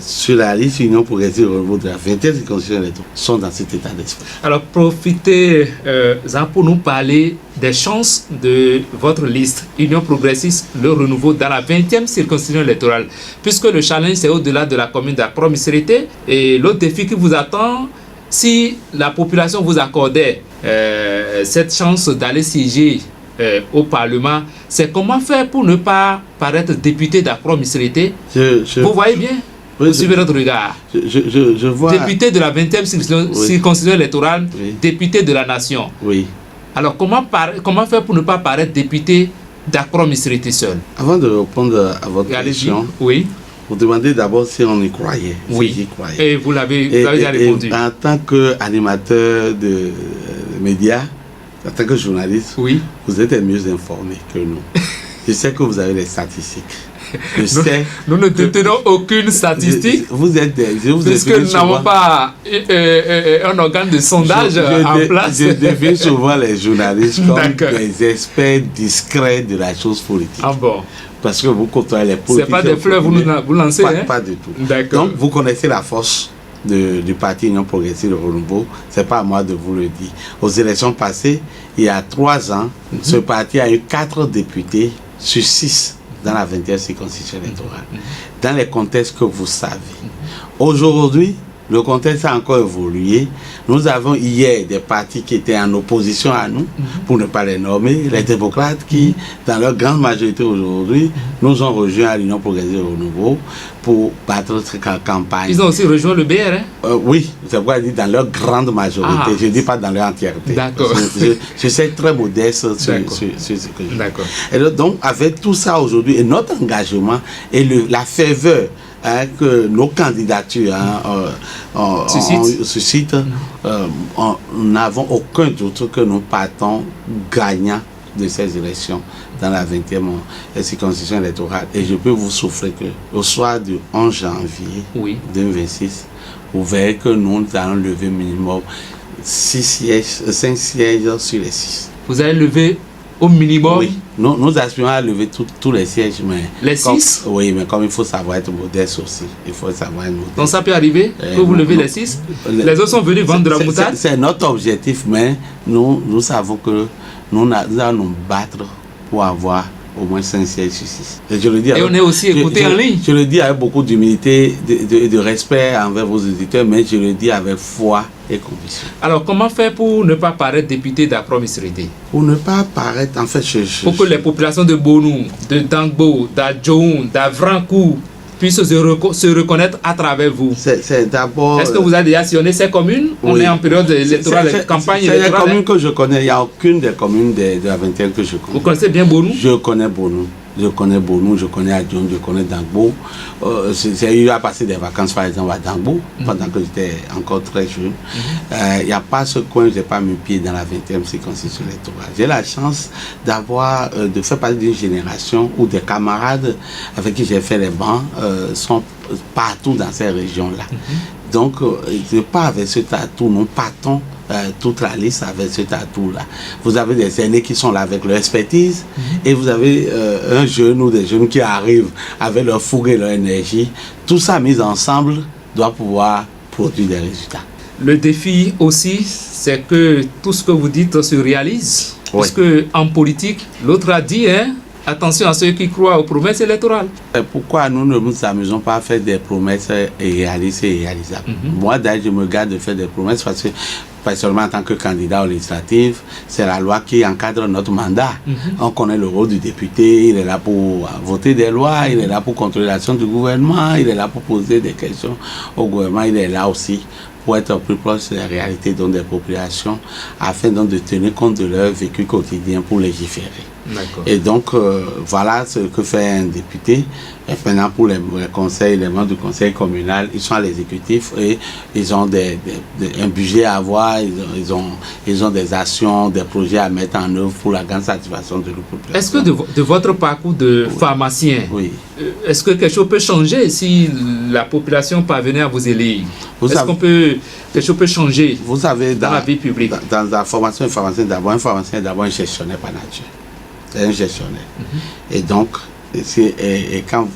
[SPEAKER 3] sur la liste Union Progressiste au niveau de la 20e circonscription électorale sont dans cet état d'esprit.
[SPEAKER 2] Alors profitez-en pour nous parler des chances de votre liste Union Progressiste Le Renouveau dans la 20e circonscription électorale. Puisque le challenge c'est au-delà de la commune d'Promisrité. Et l'autre défi qui vous attend, si la population vous accordait cette chance d'aller siéger au Parlement, c'est comment faire pour ne pas paraître député d'Promisrité. Vous voyez bien?
[SPEAKER 3] Oui,
[SPEAKER 2] suivez notre regard.
[SPEAKER 3] Je vois.
[SPEAKER 2] Député de la 20e circonscription électorale, député de la nation.
[SPEAKER 3] Oui.
[SPEAKER 2] Alors comment faire pour ne pas paraître député d'Promisrité seul?
[SPEAKER 3] Avant de répondre à votre question,
[SPEAKER 2] oui.
[SPEAKER 3] Vous demandez d'abord si on y croyait.
[SPEAKER 2] Oui.
[SPEAKER 3] Si j'y croyais.
[SPEAKER 2] Et vous l'avez déjà répondu.
[SPEAKER 3] Et en tant qu'animateur de médias, en tant que journaliste,
[SPEAKER 2] oui.
[SPEAKER 3] Vous êtes mieux informé que nous. Je sais que vous avez les statistiques.
[SPEAKER 2] Nous ne détenons aucune statistique.
[SPEAKER 3] Puisque
[SPEAKER 2] nous n'avons pas un organe de sondage en place.
[SPEAKER 3] Je défie souvent les journalistes comme des experts discrets de la chose politique.
[SPEAKER 2] Ah bon?
[SPEAKER 3] Parce que vous côtoyez les politiques.
[SPEAKER 2] C'est pas des fleurs vous lancez,
[SPEAKER 3] pas du tout.
[SPEAKER 2] D'accord.
[SPEAKER 3] Donc vous connaissez la force du parti Union Progressiste Le Renouveau. C'est pas à moi de vous le dire. Aux élections passées, il y a 3 ans, ce parti a eu 4 députés sur 6 dans la 20e circonscription électorale. Dans les contextes que vous savez. Aujourd'hui, Le contexte a encore évolué. Nous avons hier des partis qui étaient en opposition à nous, pour ne pas les nommer, les démocrates qui, dans leur grande majorité aujourd'hui, nous ont rejoints à l'Union progressive au Renouveau pour battre cette campagne.
[SPEAKER 2] Ils ont aussi rejoint le BR,
[SPEAKER 3] oui, c'est pourquoi je dis dans leur grande majorité. Je ne dis pas dans leur entièreté.
[SPEAKER 2] D'accord.
[SPEAKER 3] Je suis très modeste sur ce que je dis.
[SPEAKER 2] D'accord.
[SPEAKER 3] Et donc, avec tout ça aujourd'hui, et notre engagement et la ferveur que nos candidatures suscitent, nous n'avons aucun doute que nous partons gagnants de ces élections dans la 20e circonscription électorale. Et je peux vous souffler que au soir du 11 janvier 2026, vous verrez que nous allons lever minimum 5 sièges sur les 6.
[SPEAKER 2] Vous allez lever au minimum?
[SPEAKER 3] Oui, nous aspirons à lever tous les sièges, mais...
[SPEAKER 2] Les 6?
[SPEAKER 3] Oui, mais comme il faut savoir être modeste aussi, il faut savoir être modeste.
[SPEAKER 2] Donc ça peut arriver que vous levez les 6? Les autres sont venus vendre de la moutarde?
[SPEAKER 3] C'est notre objectif, mais nous savons que nous allons nous battre pour avoir au moins 5 sièges sur 6. Et
[SPEAKER 2] on est aussi écouté en ligne.
[SPEAKER 3] Je le dis avec beaucoup d'humilité, de respect envers vos auditeurs, mais je le dis avec foi et conviction.
[SPEAKER 2] Alors, comment faire pour ne pas paraître député d'Accra-Missirité?
[SPEAKER 3] Pour ne pas paraître, en fait,
[SPEAKER 2] pour que les populations de Bonou, de Dangbo, d'Adjoun, d'Avrankou puissent se reconnaître à travers vous.
[SPEAKER 3] C'est d'abord...
[SPEAKER 2] Est-ce que vous avez déjà sillonné ces communes? Oui. On est en période électorale, campagne électorale.
[SPEAKER 3] C'est les communes que je connais. Il n'y a aucune des communes de la 21 que je connais.
[SPEAKER 2] Vous connaissez bien Bonou?
[SPEAKER 3] Je connais Bonou. Je connais Bonou, je connais Adjoun, je connais Dangbo. J'ai eu à passer des vacances, par exemple, à Dangbo, pendant que j'étais encore très jeune. Il n'y a pas ce coin où je n'ai pas mis pied dans la 20e circonscription électorale. J'ai la chance de faire partie d'une génération où des camarades avec qui j'ai fait les bancs sont partout dans ces régions-là. Donc, je pars avec cet atout, nous partons toute la liste avec cet atout-là. Vous avez des aînés qui sont là avec leur expertise et vous avez un jeune ou des jeunes qui arrivent avec leur fougue et leur énergie. Tout ça mis ensemble doit pouvoir produire des résultats.
[SPEAKER 2] Le défi aussi, c'est que tout ce que vous dites se réalise. Oui. Parce qu'en politique, l'autre a dit, attention à ceux qui croient aux promesses électorales.
[SPEAKER 3] Pourquoi nous ne nous amusons pas à faire des promesses irréalistes et irréalisables? Moi, d'ailleurs, je me garde de faire des promesses parce que, pas seulement en tant que candidat aux législatives, c'est la loi qui encadre notre mandat. On connaît le rôle du député, il est là pour voter des lois, il est là pour contrôler l'action du gouvernement, il est là pour poser des questions au gouvernement, il est là aussi pour être plus proche des réalités des populations, afin donc de tenir compte de leur vécu quotidien pour légiférer. Et donc, voilà ce que fait un député. Et maintenant, pour les conseils, les membres du conseil communal, ils sont à l'exécutif et ils ont un budget à avoir, ils ont des actions, des projets à mettre en œuvre pour la grande satisfaction de la population.
[SPEAKER 2] Est-ce que de votre parcours de pharmacien, est-ce que quelque chose peut changer si la population parvenait à vous élire? Est-ce qu'on peut, quelque chose peut changer
[SPEAKER 3] vous savez,
[SPEAKER 2] dans la vie publique?
[SPEAKER 3] Dans la formation, un pharmacien est d'abord un gestionnaire par nature. C'est un gestionnaire. Et donc, et quand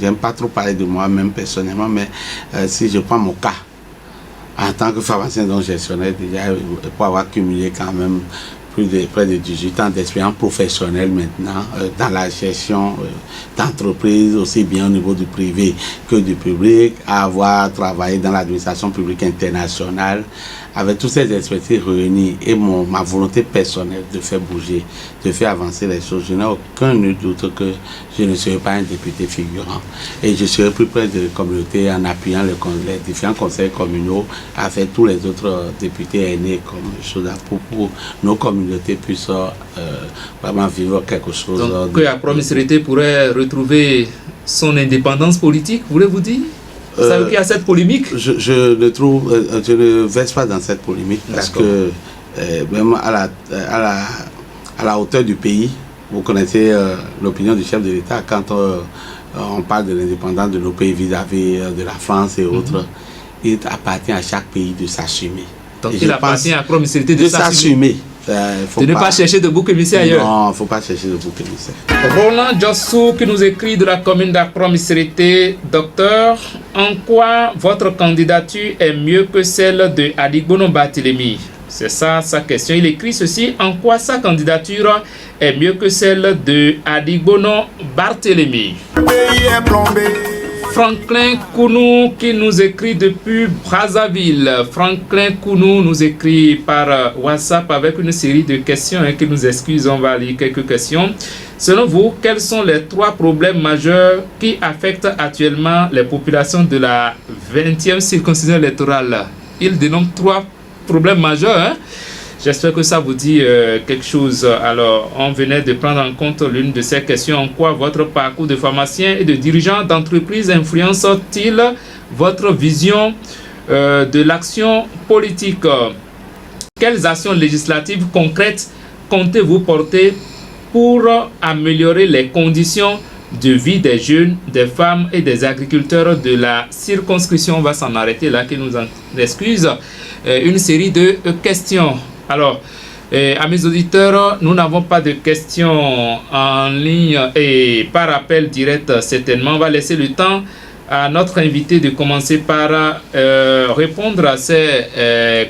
[SPEAKER 3] j'aime pas trop parler de moi-même personnellement, mais si je prends mon cas, en tant que pharmacien donc gestionnaire, déjà, pour avoir cumulé quand même près de 18 ans d'expérience professionnelle maintenant dans la gestion d'entreprises, aussi bien au niveau du privé que du public, à avoir travaillé dans l'administration publique internationale, avec toutes ces expertises réunies et ma volonté personnelle de faire bouger, de faire avancer les choses, je n'ai aucun doute que je ne serai pas un député figurant. Et je serai plus près de la communauté en appuyant les différents conseils communaux avec tous les autres députés aînés comme chose pour nos communautés puissent vraiment vivre quelque chose.
[SPEAKER 2] Donc que Accra-Missirité pourrait retrouver son indépendance politique, voulez-vous dire? Vous savez qu'il y a cette polémique?
[SPEAKER 3] Je ne verse pas dans cette polémique parce que même à la hauteur du pays, vous connaissez l'opinion du chef de l'État quand on parle de l'indépendance de nos pays vis-à-vis de la France et autres. Il appartient à chaque pays de s'assumer.
[SPEAKER 2] Donc il appartient à Accra-Missirité de s'assumer.
[SPEAKER 3] De
[SPEAKER 2] ne pas chercher de bouc émissaire ailleurs.
[SPEAKER 3] Non, il ne faut pas chercher de bouc émissaire.
[SPEAKER 2] Roland Djossou qui nous écrit de la commune d'Accra-Missirité. Docteur, en quoi votre candidature est mieux que celle de Adigbono Barthélémy? C'est ça sa question. Il écrit ceci: en quoi sa candidature est mieux que celle de Adigbono Barthélémy?
[SPEAKER 4] Le pays est plombé,
[SPEAKER 2] Franklin Kounou qui nous écrit depuis Brazzaville. Franklin Kounou nous écrit par WhatsApp avec une série de questions qui nous excuse. On va lire quelques questions. Selon vous, quels sont les 3 problèmes majeurs qui affectent actuellement les populations de la 20e circonscription électorale? Il dénomme 3 problèmes majeurs. Hein? J'espère que ça vous dit quelque chose. Alors, on venait de prendre en compte l'une de ces questions. En quoi votre parcours de pharmacien et de dirigeant d'entreprise influence-t-il votre vision de l'action politique? Quelles actions législatives concrètes comptez-vous porter pour améliorer les conditions de vie des jeunes, des femmes et des agriculteurs de la circonscription? On va s'en arrêter là, qui nous en excuse. Une série de questions. Alors, à mes auditeurs, nous n'avons pas de questions en ligne et par appel direct certainement. On va laisser le temps à notre invité de commencer par répondre à ces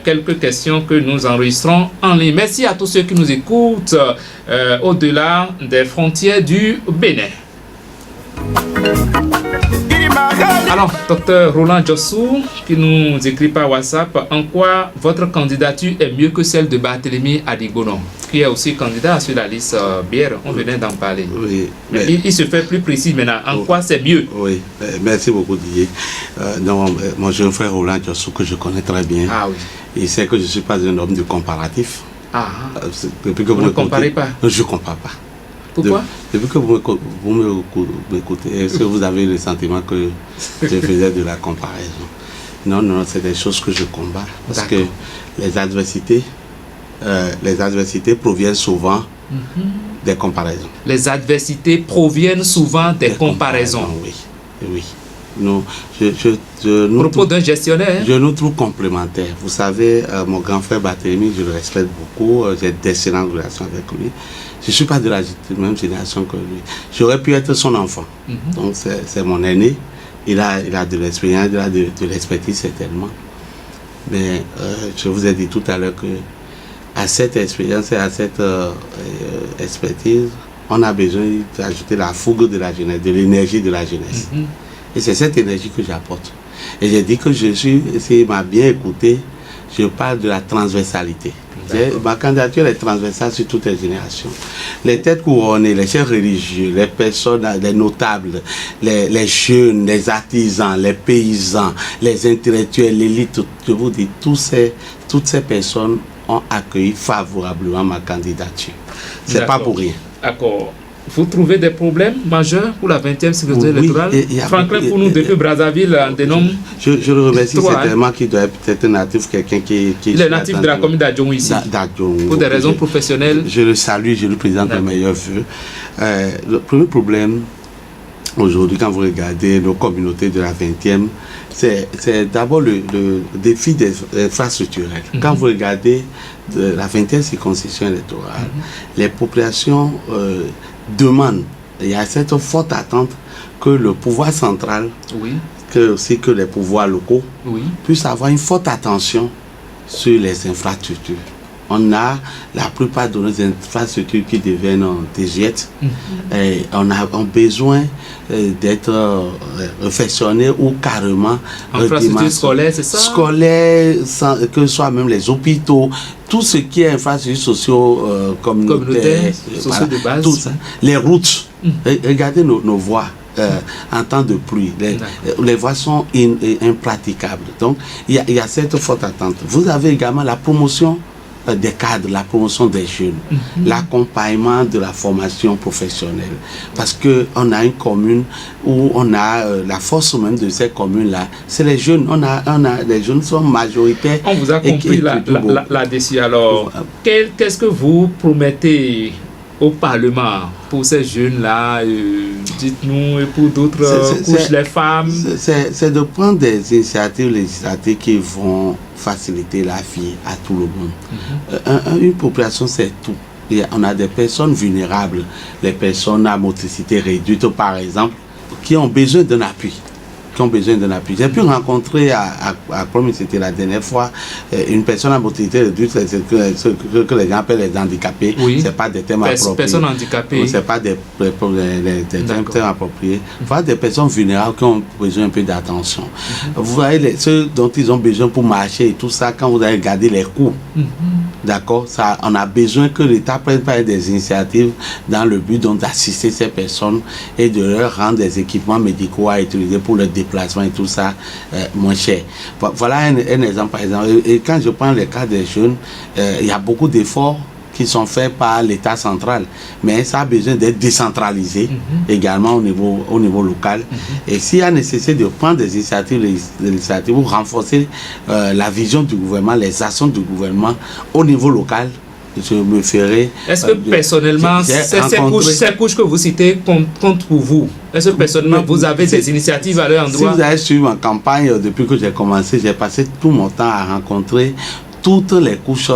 [SPEAKER 2] quelques questions que nous enregistrons en ligne. Merci à tous ceux qui nous écoutent au-delà des frontières du Bénin. Alors, docteur Roland Djossou, qui nous écrit par WhatsApp, en quoi votre candidature est mieux que celle de Barthélemy Adigono, qui est aussi candidat sur la liste bière? On venait d'en parler.
[SPEAKER 3] Oui,
[SPEAKER 2] mais il se fait plus précis maintenant. En quoi c'est mieux? Oui,
[SPEAKER 3] merci beaucoup Didier. Mon jeune frère Roland Djossou, que je connais très bien, il sait que je ne suis pas un homme de comparatif.
[SPEAKER 2] Depuis que vous ne comparez pas?
[SPEAKER 3] Je ne compare pas.
[SPEAKER 2] Pourquoi?
[SPEAKER 3] Depuis que vous m'écoutez, est-ce que vous avez le sentiment que je faisais de la comparaison? Non, c'est des choses que je combats. Parce que les adversités proviennent souvent des comparaisons.
[SPEAKER 2] Les adversités proviennent souvent des comparaisons.
[SPEAKER 3] Oui. Non, propos d'un gestionnaire. Je nous trouve complémentaires. Vous savez, mon grand frère Barthélemy, je le respecte beaucoup. J'ai d'excellentes relations avec lui. Je ne suis pas de la même génération que lui. J'aurais pu être son enfant. Donc c'est mon aîné. Il a de l'expérience, il a de l'expertise certainement. Mais je vous ai dit tout à l'heure que à cette expérience et à cette expertise, on a besoin d'ajouter la fougue de la jeunesse, de l'énergie de la jeunesse. Et c'est cette énergie que j'apporte. Et j'ai dit que s'il m'a bien écouté, je parle de la transversalité. Ma candidature est transversale sur toutes les générations. Les têtes couronnées, les chefs religieux, les personnes, les notables, les jeunes, les artisans, les paysans, les intellectuels, l'élite, je vous dis, toutes ces personnes ont accueilli favorablement ma candidature. C'est pas pour rien.
[SPEAKER 2] D'accord. Vous trouvez des problèmes majeurs pour la 20e circonscription électorale? Franklin Kounou depuis Brazzaville dénomme.
[SPEAKER 3] Je le remercie certainement qu'il doit être natif, quelqu'un qui
[SPEAKER 2] il est natif de la commune d'Adjong ici. Pour des raisons professionnelles.
[SPEAKER 3] Je le salue, je lui présente mes meilleurs vœux. Le premier problème aujourd'hui, quand vous regardez nos communautés de la 20e, c'est d'abord le défi des infrastructurels. Quand vous regardez la 20e circonscription électorale, les populations demandent, il y a cette forte attente que le pouvoir central, que les pouvoirs locaux puissent avoir une forte attention sur les infrastructures. On a la plupart de nos infrastructures qui deviennent désuètes. Et on a besoin d'être réfectionnées ou carrément
[SPEAKER 2] infrastructures scolaires, c'est ça?
[SPEAKER 3] Scolaires, que ce soit même les hôpitaux, tout ce qui est infrastructures communautaires,
[SPEAKER 2] sociaux de base.
[SPEAKER 3] Tout ça. Les routes, regardez nos voies. En temps de pluie, les voies sont impraticables. Donc, il y a cette forte attente. Vous avez également la promotion des cadres, la promotion des jeunes, l'accompagnement de la formation professionnelle. Parce qu'on a une commune où on a la force même de ces communes-là, c'est les jeunes. Les jeunes sont majoritaires.
[SPEAKER 2] On vous a compris là-dessus. Alors, qu'est-ce que vous promettez au Parlement pour ces jeunes-là, dites-nous, et pour d'autres couches, les femmes?
[SPEAKER 3] C'est de prendre des initiatives législatives qui vont faciliter la vie à tout le monde. Une population, c'est tout. On a des personnes vulnérables, les personnes à motricité réduite, par exemple, qui ont besoin d'un appui. qui ont besoin d'un appui. J'ai pu rencontrer comme c'était la dernière fois, une personne à mobilité réduite, que les gens appellent les handicapés.
[SPEAKER 2] Oui.
[SPEAKER 3] C'est pas des thèmes appropriés.
[SPEAKER 2] Personnes handicapées.
[SPEAKER 3] C'est pas des thèmes appropriés. Voilà des personnes vulnérables qui ont besoin un peu d'attention. Vous voyez, ceux dont ils ont besoin pour marcher et tout ça, quand vous allez regarder les coûts, d'accord, ça, on a besoin que l'État prenne par des initiatives dans le but d'assister ces personnes et de leur rendre des équipements médicaux à utiliser pour le déplacement et tout ça moins cher. Voilà un exemple par exemple. Et quand je prends le cas des jeunes, il y a beaucoup d'efforts qui sont faits par l'État central, mais ça a besoin d'être décentralisé également au niveau local. Et s'il y a nécessité de prendre des initiatives pour renforcer la vision du gouvernement, les actions du gouvernement au niveau local, je me ferai...
[SPEAKER 2] Est-ce que personnellement, ces couches que vous citez comptent pour vous? Est-ce que personnellement, vous avez des initiatives à leur endroit?
[SPEAKER 3] Si vous avez suivi ma campagne, depuis que j'ai commencé, j'ai passé tout mon temps à rencontrer toutes les couches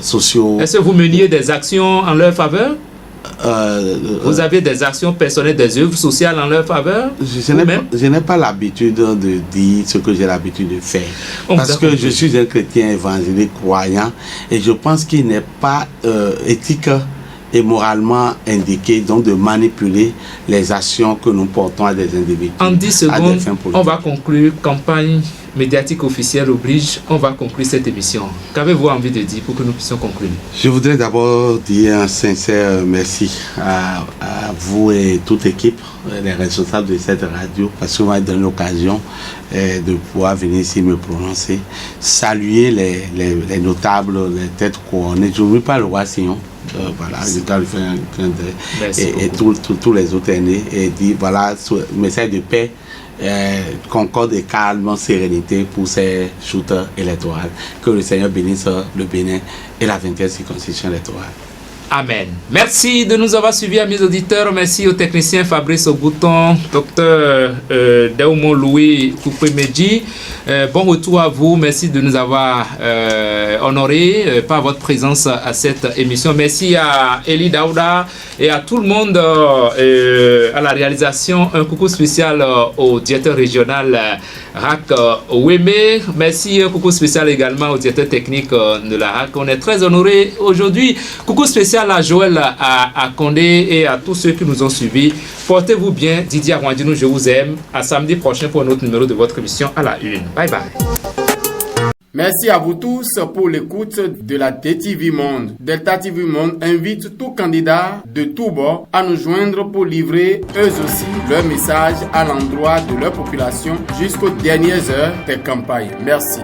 [SPEAKER 3] sociaux.
[SPEAKER 2] Est-ce que vous meniez des actions en leur faveur? Vous avez des actions personnelles, des œuvres sociales en leur faveur?
[SPEAKER 3] Je n'ai pas l'habitude de dire ce que j'ai l'habitude de faire. Parce que je suis un chrétien évangélique croyant et je pense qu'il n'est pas éthique et moralement indiqué donc de manipuler les actions que nous portons à des individus.
[SPEAKER 2] En 10 secondes, on va conclure. Campagne médiatique officielle oblige, on va conclure cette émission. Qu'avez-vous envie de dire pour que nous puissions conclure?
[SPEAKER 3] Je voudrais d'abord dire un sincère merci à vous et toute l'équipe, les responsables de cette radio, parce que vous m'avez donné l'occasion de pouvoir venir ici me prononcer. Saluer les notables, les têtes couronnées. Je n'oublie pas le roi Sion. Voilà, je dois lui faire un clin d'œil. Et tous les autres aînés. Et dire voilà, message de paix, concorde et calme, sérénité pour ces joutes électorales. Que le Seigneur bénisse le Bénin et la 20e circonscription électorale.
[SPEAKER 2] Amen. Merci de nous avoir suivis, amis auditeurs. Merci au technicien Fabrice Aubouton, docteur Deumo Louis Koupé-Medji. Bon retour à vous. Merci de nous avoir honorés par votre présence à cette émission. Merci à Eli Daouda et à tout le monde à la réalisation. Un coucou spécial au directeur régional RAC Ouémé. Merci, un coucou spécial également au directeur technique de la RAC. On est très honorés aujourd'hui. Coucou spécial à Joël à Condé et à tous ceux qui nous ont suivis. Portez-vous bien. Didier Arwandino, je vous aime. À samedi prochain pour un autre numéro de votre émission à la une. Bye bye.
[SPEAKER 1] Merci à vous tous pour l'écoute de la DTV Monde. Delta TV Monde invite tout candidat de tous bords à nous joindre pour livrer eux aussi leur message à l'endroit de leur population jusqu'aux dernières heures des campagnes. Merci.